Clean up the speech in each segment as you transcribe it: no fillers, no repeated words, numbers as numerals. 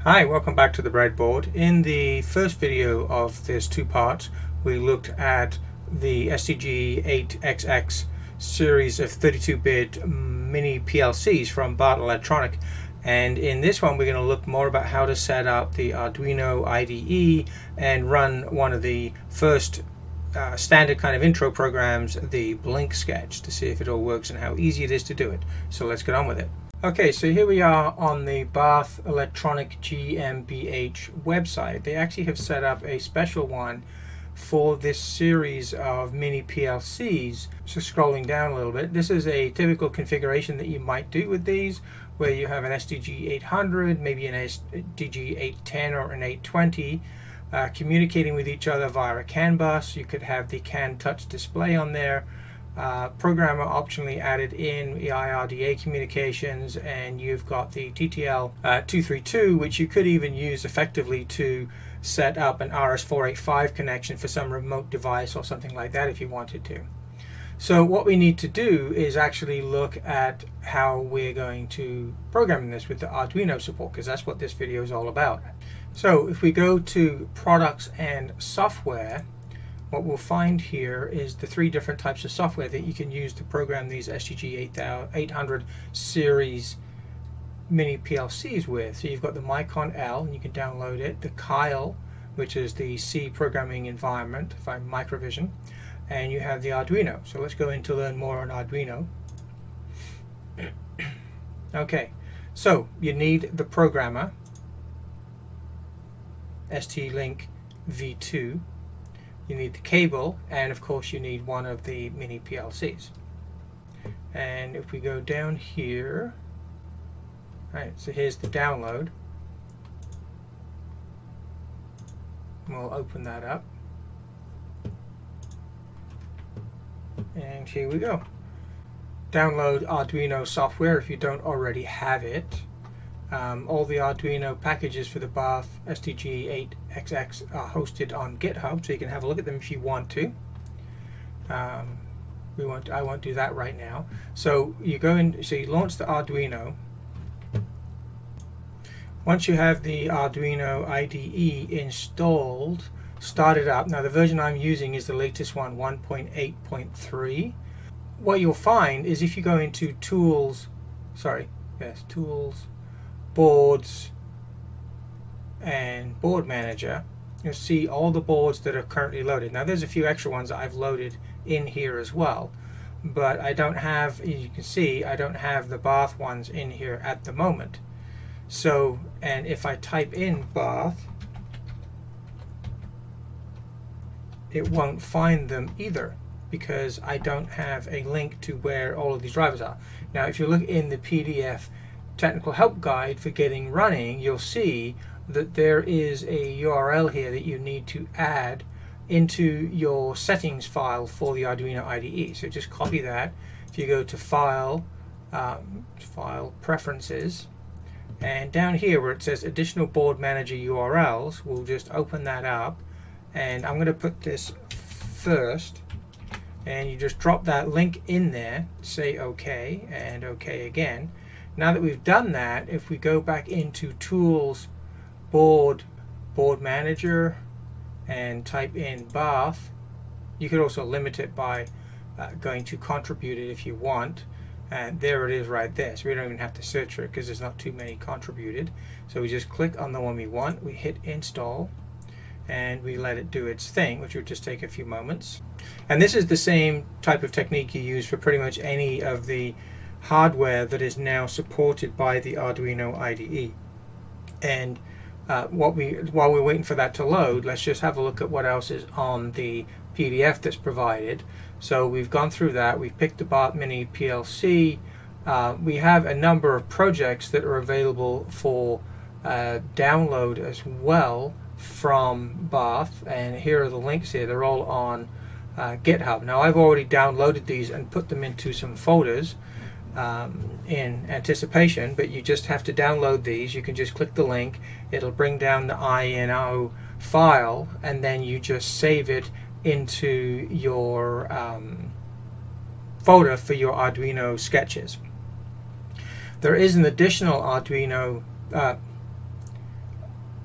Hi, welcome back to the breadboard. In the first video of this two parts, we looked at the STG8XX series of 32-bit mini PLCs from Barth Elektronik, and in this one we're going to look more about how to set up the Arduino IDE and run one of the first standard kind of intro programs, the Blink sketch, to see if it all works and how easy it is to do it. So let's get on with it. Okay, so here we are on the Barth Elektronik GmbH website. They actually have set up a special one for this series of mini PLCs. So scrolling down a little bit, this is a typical configuration that you might do with these, where you have an STG800, maybe an STG810 or an 820, communicating with each other via a CAN bus. You could have the CAN touch display on there. Programmer optionally added in the IRDA communications, and you've got the TTL232, which you could even use effectively to set up an RS485 connection for some remote device or something like that if you wanted to. So what we need to do is actually look at how we're going to program this with the Arduino support, because that's what this video is all about. So if we go to products and software, what we'll find here is the three different types of software that you can use to program these STG800 series mini PLCs with. So you've got the Micon L, and you can download it, the Kyle, which is the C programming environment by Microvision, and you have the Arduino. So let's go in to learn more on Arduino. Okay, so you need the programmer, ST-Link V2. You need the cable, and of course you need one of the mini PLCs. And if we go down here, right, so here's the download. We'll open that up, and here we go. Download Arduino software if you don't already have it. All the Arduino packages for the Barth STG8XX are hosted on GitHub, so you can have a look at them if you want to. I won't do that right now. So you go in, so you launch the Arduino. Once you have the Arduino IDE installed, start it up. Now the version I'm using is the latest one, 1.8.3. What you'll find is if you go into Tools, Boards, and Board Manager, you'll see all the boards that are currently loaded. Now there's a few extra ones that I've loaded in here as well, but I don't have, as you can see, I don't have the Barth ones in here at the moment. So, and if I type in Barth, it won't find them either, because I don't have a link to where all of these drivers are. Now if you look in the PDF technical help guide for getting running, you'll see that there is a URL here that you need to add into your settings file for the Arduino IDE. So just copy that. If you go to File, File Preferences, and down here where it says Additional Board Manager URLs, we'll just open that up, and I'm going to put this first, and you just drop that link in there, say OK, and OK again. Now that we've done that, if we go back into Tools, Board Manager, and type in Barth, you could also limit it by going to Contributed if you want, and there it is right there. So we don't even have to search for it because there's not too many contributed. So we just click on the one we want, we hit Install, and we let it do its thing, which will just take a few moments. And this is the same type of technique you use for pretty much any of the hardware that is now supported by the Arduino IDE. And while we're waiting for that to load, let's just have a look at what else is on the PDF that's provided. So we've gone through that, we've picked the Barth Mini PLC. We have a number of projects that are available for download as well from Barth, and here are the links here. They're all on GitHub. Now I've already downloaded these and put them into some folders in anticipation, but you just have to download these. You can just click the link, it'll bring down the INO file, and then you just save it into your folder for your Arduino sketches. There is an additional Arduino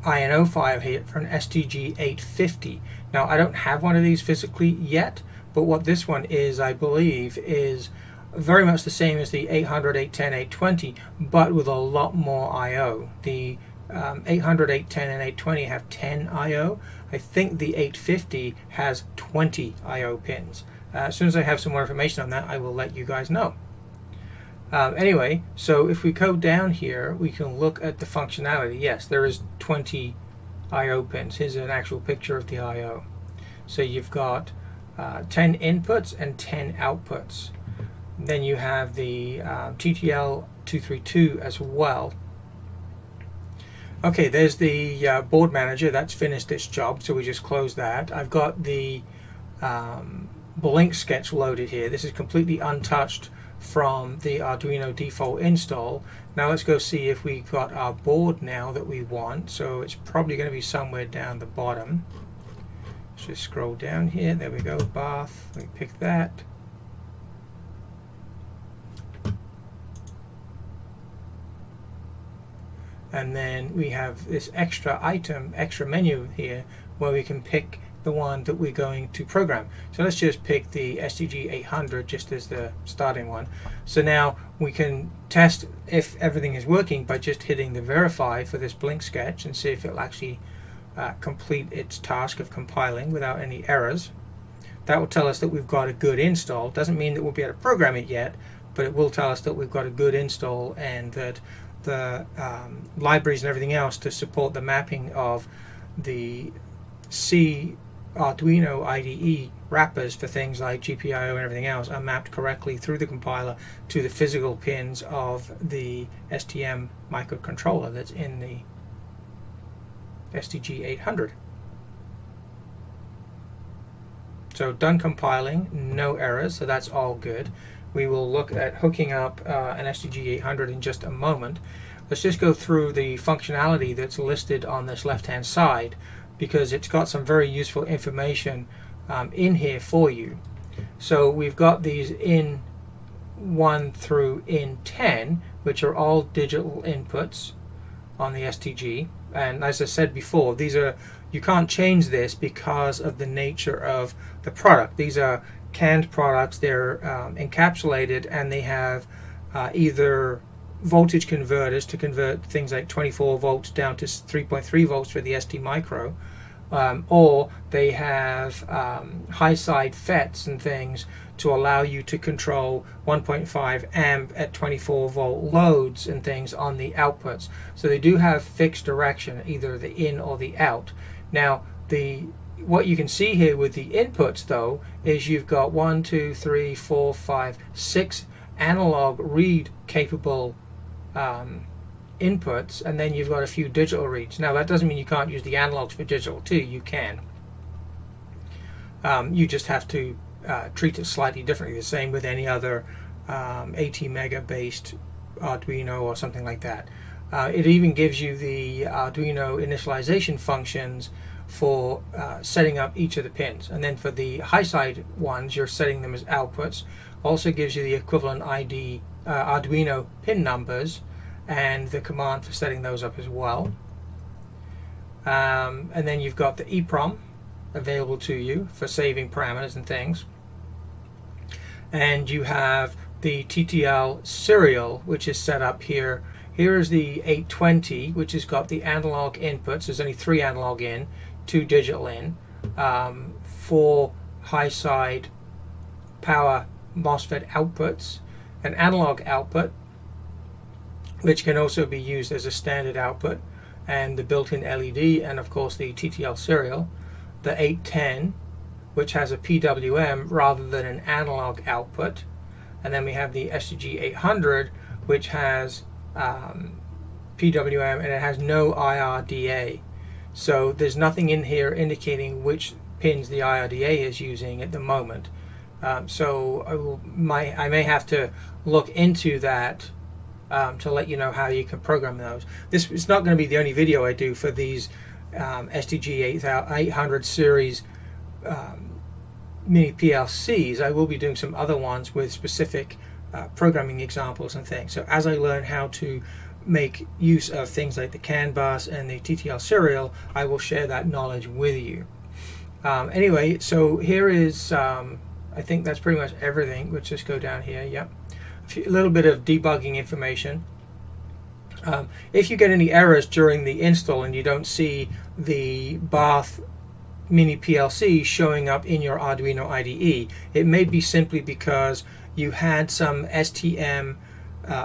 INO file here for an STG850. Now I don't have one of these physically yet, but what this one is, I believe, is very much the same as the 800, 810, 820, but with a lot more I/O. The 800, 810, and 820 have 10 I/O. I think the 850 has 20 I/O pins. As soon as I have some more information on that, I will let you guys know. Anyway, so if we go down here, we can look at the functionality. Yes, there is 20 I/O pins. Here's an actual picture of the I/O. So you've got 10 inputs and 10 outputs. Then you have the TTL232 as well. Okay, there's the board manager. That's finished its job, so we just close that. I've got the Blink sketch loaded here. This is completely untouched from the Arduino default install. Now let's go see if we got our board now that we want. So it's probably going to be somewhere down the bottom. Let's just scroll down here. There we go, Barth. Let me pick that. And then we have this extra item, extra menu here, where we can pick the one that we're going to program. So let's just pick the STG800 just as the starting one. So now we can test if everything is working by just hitting the verify for this Blink sketch and see if it'll actually complete its task of compiling without any errors. That will tell us that we've got a good install. Doesn't mean that we'll be able to program it yet, but it will tell us that we've got a good install and that the libraries and everything else to support the mapping of the C Arduino IDE wrappers for things like GPIO and everything else are mapped correctly through the compiler to the physical pins of the STM microcontroller that's in the STG800. So done compiling, no errors, so that's all good. We will look at hooking up an STG800 in just a moment. Let's just go through the functionality that's listed on this left-hand side, because it's got some very useful information in here for you. So we've got these in 1 through in 10, which are all digital inputs on the STG. And as I said before, these are, you can't change this because of the nature of the product. These are canned products. They're encapsulated, and they have either voltage converters to convert things like 24 volts down to 3.3 volts for the ST Micro, or they have high side FETs and things to allow you to control 1.5 amp at 24 volt loads and things on the outputs. So they do have fixed direction, either the in or the out. Now what you can see here with the inputs though is you've got 1, 2, 3, 4, 5, 6 analog read capable inputs, and then you've got a few digital reads. Now that doesn't mean you can't use the analogs for digital too. You can. You just have to treat it slightly differently, the same with any other ATmega based Arduino or something like that. It even gives you the Arduino initialization functions for setting up each of the pins, and then for the high side ones you're setting them as outputs. Also gives you the equivalent Arduino pin numbers and the command for setting those up as well. And then you've got the EEPROM available to you for saving parameters and things. And you have the TTL serial, which is set up here. Here is the 820, which has got the analog inputs. There's only 3 analog in, 2 digital in, 4 high side power MOSFET outputs, an analog output, which can also be used as a standard output, and the built-in LED, and of course the TTL serial, the 810, which has a PWM rather than an analog output, and then we have the STG800, which has PWM and it has no IRDA. So there's nothing in here indicating which pins the IRDA is using at the moment. So I may have to look into that to let you know how you can program those. This is not going to be the only video I do for these STG800 series mini PLCs. I will be doing some other ones with specific programming examples and things. So as I learn how to make use of things like the CAN bus and the TTL serial, I will share that knowledge with you. Anyway, so here is, I think that's pretty much everything. Let's just go down here. Yep, a little bit of debugging information. If you get any errors during the install and you don't see the Barth Mini PLC showing up in your Arduino IDE, it may be simply because you had some STM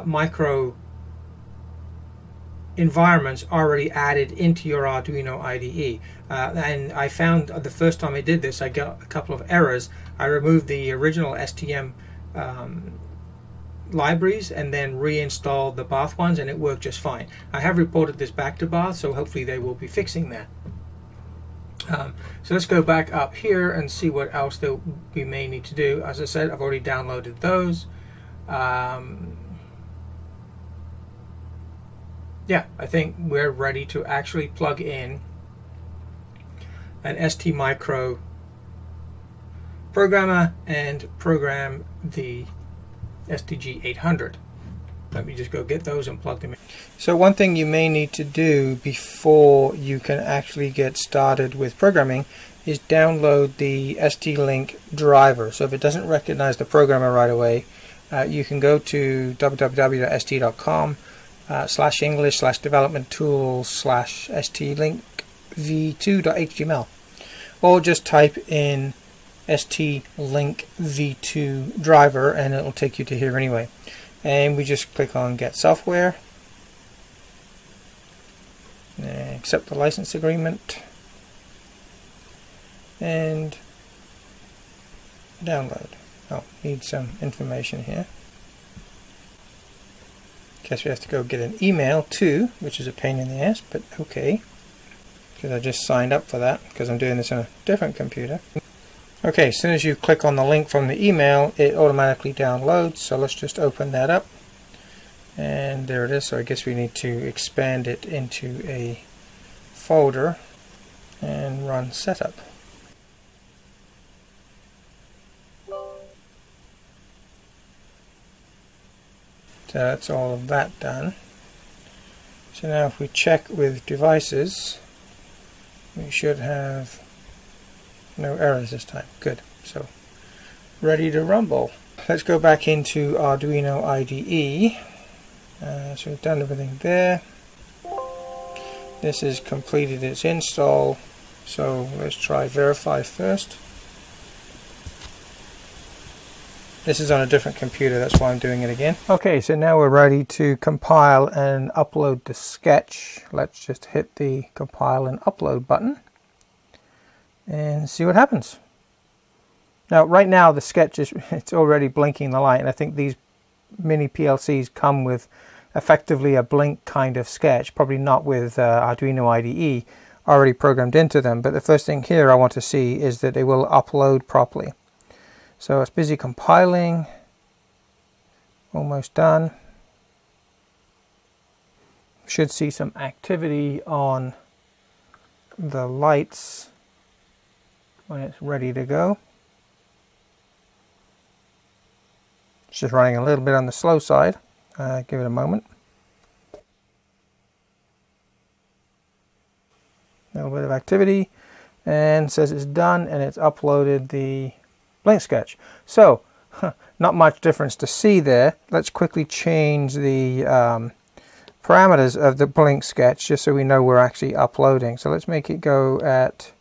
micro environments already added into your Arduino IDE. And I found the first time I did this, I got a couple of errors. I removed the original STM libraries and then reinstalled the Barth ones, and it worked just fine. I have reported this back to Barth, so hopefully they will be fixing that. So let's go back up here and see what else that we may need to do. As I said, I've already downloaded those. Yeah, I think we're ready to actually plug in an ST Micro programmer and program the STG800. Let me just go get those and plug them in. So one thing you may need to do before you can actually get started with programming is download the ST-Link driver. So if it doesn't recognize the programmer right away, you can go to www.st.com/English/development tools/ST-Link v2.html, or just type in ST-Link v2 driver and it will take you to here anyway. And we just click on Get Software, accept the license agreement, and download. Oh, need some information here. Guess we have to go get an email too, which is a pain in the ass, but okay, because I just signed up for that because I'm doing this on a different computer. Okay, as soon as you click on the link from the email, it automatically downloads, so let's just open that up. And there it is. So I guess we need to expand it into a folder and run setup. So that's all of that done. So now if we check with devices, we should have no errors this time. Good. So ready to rumble. Let's go back into Arduino IDE. So we've done everything there. This has completed its install. So let's try verify first. This is on a different computer, that's why I'm doing it again. Okay, so now we're ready to compile and upload the sketch. Let's just hit the compile and upload button and see what happens. Now right now the sketch is it's already blinking the light, and I think these mini PLCs come with effectively a blink kind of sketch, probably not with Arduino IDE already programmed into them, but the first thing here I want to see is that it will upload properly. So it's busy compiling, almost done. Should see some activity on the lights when it's ready to go. It's just running a little bit on the slow side. Give it a moment. A little bit of activity, and says it's done and it's uploaded the blink sketch. So not much difference to see there. Let's quickly change the parameters of the blink sketch just so we know we're actually uploading. So let's make it go at,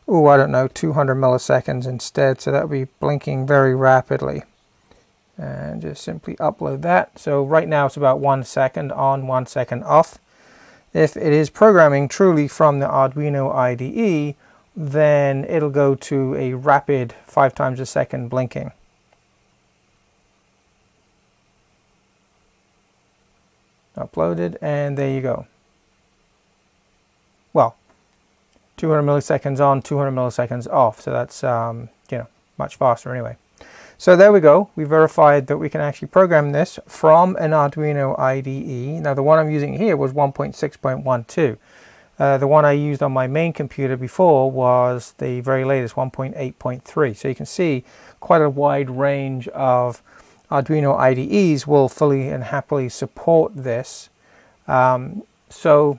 oh, I don't know, 200 milliseconds instead, so that'll be blinking very rapidly. And just simply upload that. So right now it's about 1 second on, 1 second off. If it is programming truly from the Arduino IDE, then it'll go to a rapid 5 times a second blinking. Uploaded, and there you go. Well, 200 milliseconds on, 200 milliseconds off, so that's you know, much faster anyway. So there we go. We verified that we can actually program this from an Arduino IDE. Now the one I'm using here was 1.6.12. The one I used on my main computer before was the very latest 1.8.3. So you can see quite a wide range of Arduino IDEs will fully and happily support this. So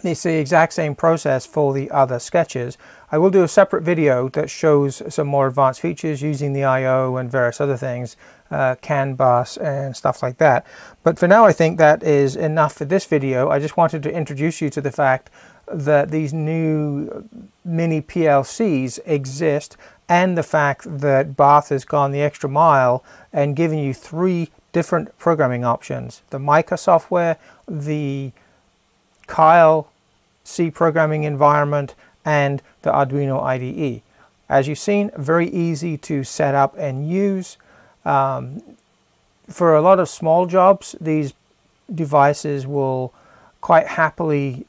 it's the exact same process for the other sketches. I will do a separate video that shows some more advanced features using the I/O and various other things, CAN bus and stuff like that. But for now, I think that is enough for this video. I just wanted to introduce you to the fact that these new mini PLCs exist, and the fact that Barth has gone the extra mile and given you 3 different programming options: the Mica software, the Kyle C programming environment, and the Arduino IDE. As you've seen, very easy to set up and use. For a lot of small jobs, these devices will quite happily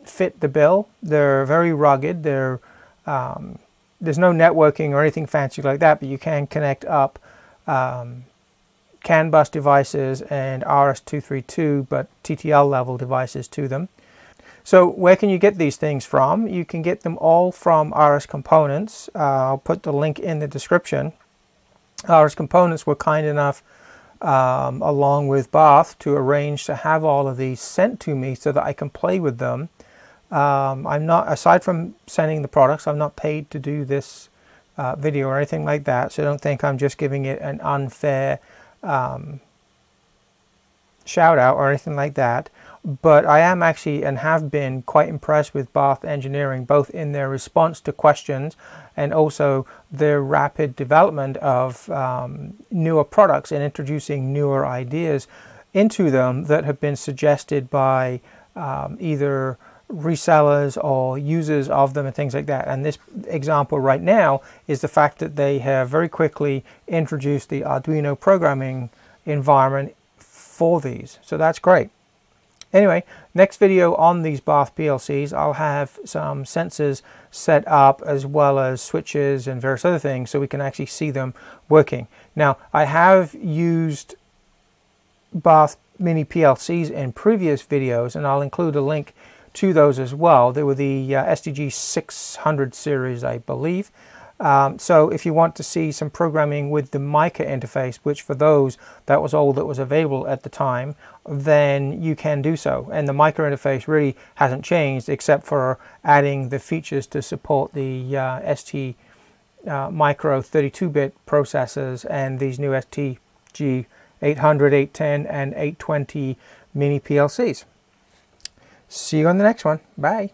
fit the bill. They're very rugged. There's no networking or anything fancy like that, but you can connect up CAN bus devices and RS-232, but TTL level devices to them. So where can you get these things from? You can get them all from RS Components. I'll put the link in the description. RS Components were kind enough, along with Barth, to arrange to have all of these sent to me so that I can play with them. I'm not, aside from sending the products, I'm not paid to do this video or anything like that, so don't think I'm just giving it an unfair shout out or anything like that. But I am actually, and have been, quite impressed with Barth Engineering, both in their response to questions and also their rapid development of newer products and introducing newer ideas into them that have been suggested by either resellers or users of them and things like that. And this example right now is the fact that they have very quickly introduced the Arduino programming environment for these. So that's great. Anyway, next video on these Barth PLCs, I'll have some sensors set up as well as switches and various other things so we can actually see them working. Now, I have used Barth mini PLCs in previous videos, and I'll include a link to those as well. They were the STG 600 series, I believe. So if you want to see some programming with the Mica interface, which for those, that was all that was available at the time, then you can do so. And the Mica interface really hasn't changed except for adding the features to support the ST Micro 32-bit processors and these new STG 800, 810, and 820 mini PLCs. See you on the next one. Bye.